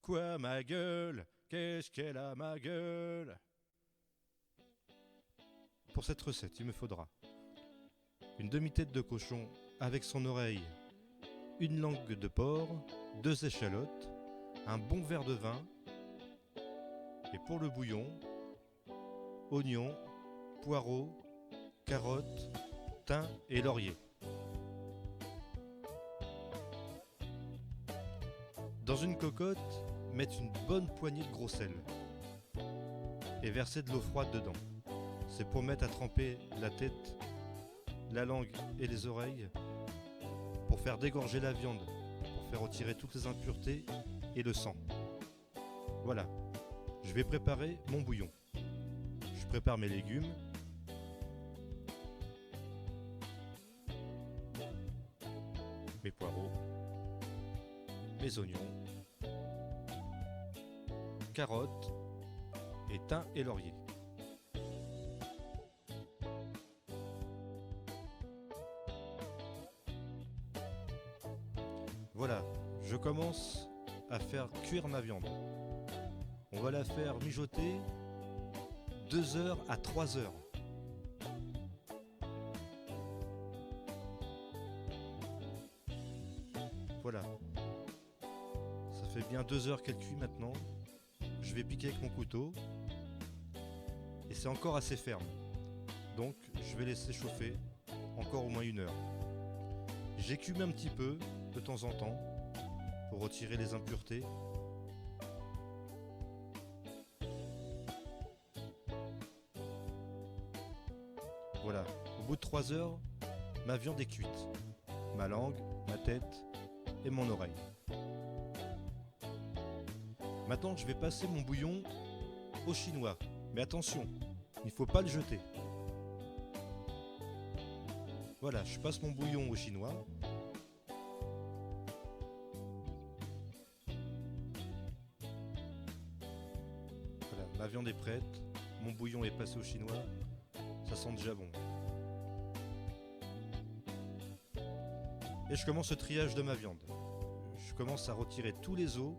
Quoi ma gueule? Qu'est-ce qu'elle a ma gueule? Pour cette recette, il me faudra une demi-tête de cochon avec son oreille, une langue de porc, 2 échalotes, un bon verre de vin, et pour le bouillon, oignons, poireaux, carottes, thym et laurier. Dans une cocotte, mettre une bonne poignée de gros sel et verser de l'eau froide dedans. C'est pour mettre à tremper la tête, la langue et les oreilles, pour faire dégorger la viande, pour faire retirer toutes les impuretés et le sang. Voilà, je vais préparer mon bouillon. Je prépare mes légumes. Mes poireaux, mes oignons, carottes et thym et laurier. Voilà, je commence à faire cuire ma viande. On va la faire mijoter 2 heures à 3 heures. Voilà, ça fait bien 2 heures qu'elle cuit maintenant. Je vais piquer avec mon couteau. Et c'est encore assez ferme. Donc je vais laisser chauffer encore au moins 1 heure. J'écume un petit peu de temps en temps pour retirer les impuretés. Voilà, au bout de 3 heures, ma viande est cuite. Ma langue, ma tête et mon oreille. Maintenant, je vais passer mon bouillon au chinois. Mais attention, il ne faut pas le jeter. Voilà, je passe mon bouillon au chinois. Voilà, ma viande est prête. Mon bouillon est passé au chinois. Ça sent déjà bon. Et je commence le triage de ma viande. Je commence à retirer tous les os.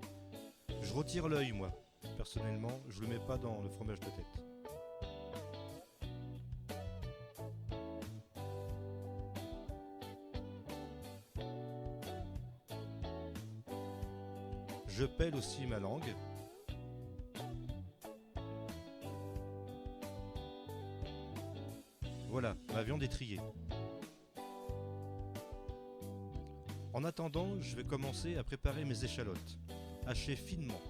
Je retire l'œil, moi. Personnellement, je le mets pas dans le fromage de tête. Je pèle aussi ma langue. Voilà, ma viande est triée. En attendant, je vais commencer à préparer mes échalotes, hachées finement.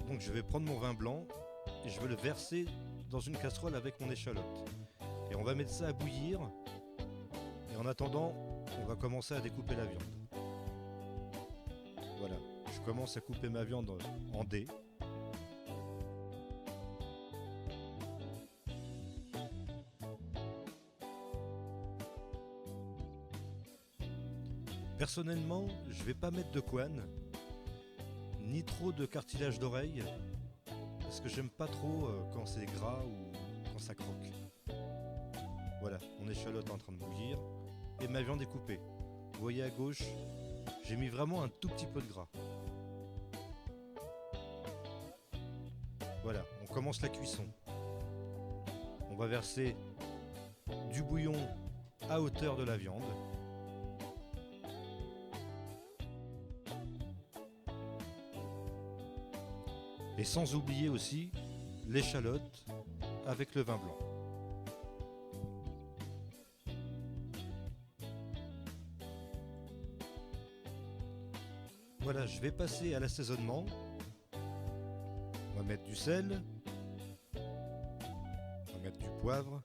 Donc je vais prendre mon vin blanc et je vais le verser dans une casserole avec mon échalote. Et on va mettre ça à bouillir. Et en attendant, on va commencer à découper la viande. Voilà, je commence à couper ma viande en dés. Personnellement, je vais pas mettre de couenne, ni trop de cartilage d'oreille, parce que j'aime pas trop quand c'est gras ou quand ça croque. Voilà, mon échalote est en train de bouillir et ma viande est coupée. Vous voyez à gauche, j'ai mis vraiment un tout petit peu de gras. Voilà, on commence la cuisson. On va verser du bouillon à hauteur de la viande. Et sans oublier aussi l'échalote avec le vin blanc. Voilà, je vais passer à l'assaisonnement. On va mettre du sel. On va mettre du poivre.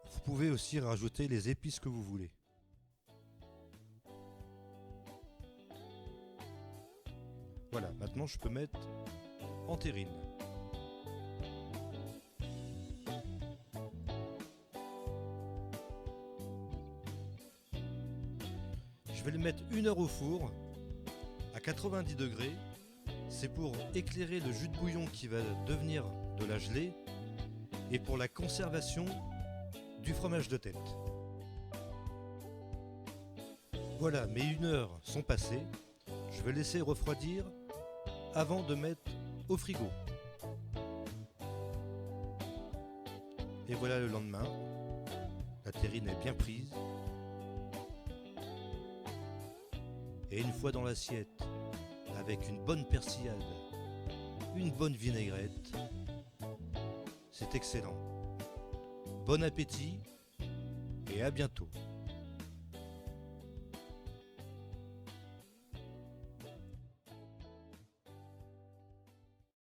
Vous pouvez aussi rajouter les épices que vous voulez. Voilà, maintenant je peux mettre en terrine. vais le mettre 1 heure au four à 90 degrés. C'est pour éclairer le jus de bouillon qui va devenir de la gelée et pour la conservation du fromage de tête. Voilà, mes 1 heure sont passées. Je vais laisser refroidir avant de mettre au frigo. Et voilà le lendemain, la terrine est bien prise. Et une fois dans l'assiette, avec une bonne persillade, une bonne vinaigrette, c'est excellent. Bon appétit et à bientôt.